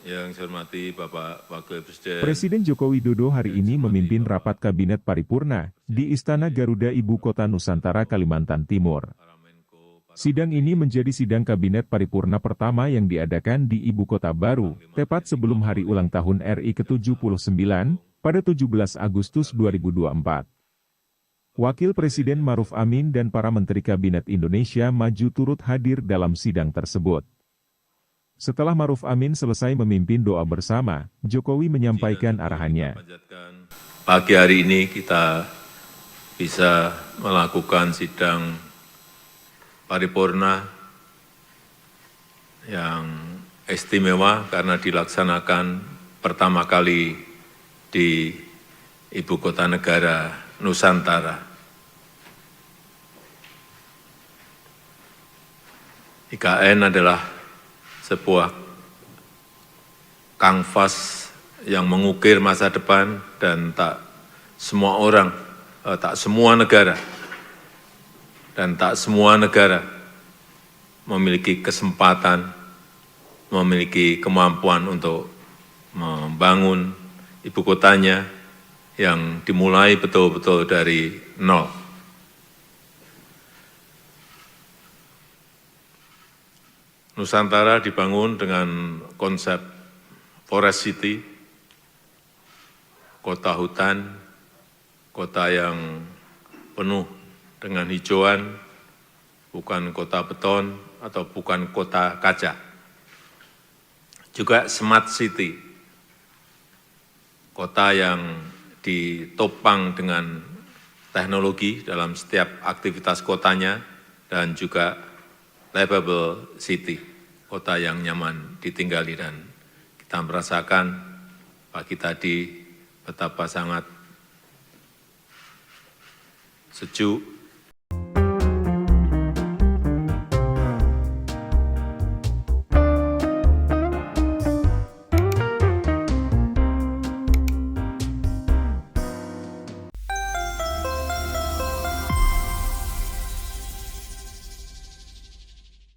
Yang saya hormati Bapak Wakil Presiden. Presiden Joko Widodo hari ini memimpin rapat Kabinet Paripurna di Istana Garuda Ibu Kota Nusantara, Kalimantan Timur. Sidang ini menjadi sidang Kabinet Paripurna pertama yang diadakan di Ibu Kota baru, tepat sebelum hari ulang tahun RI ke-79, pada 17 Agustus 2024. Wakil Presiden Maruf Amin dan para Menteri Kabinet Indonesia Maju turut hadir dalam sidang tersebut. Setelah Maruf Amin selesai memimpin doa bersama, Jokowi menyampaikan arahannya. Pagi hari ini kita bisa melakukan sidang paripurna yang istimewa karena dilaksanakan pertama kali di Ibu Kota Negara Nusantara. IKN adalah sebuah kanvas yang mengukir masa depan dan tak semua orang, tak semua negara, dan tak semua negara memiliki kesempatan, memiliki kemampuan untuk membangun ibu kotanya yang dimulai betul-betul dari nol. Nusantara dibangun dengan konsep Forest City, kota hutan, kota yang penuh dengan hijauan, bukan kota beton atau bukan kota kaca. Juga Smart City, kota yang ditopang dengan teknologi dalam setiap aktivitas kotanya, dan juga livable city, kota yang nyaman ditinggali, dan kita merasakan pagi tadi betapa sangat sejuk,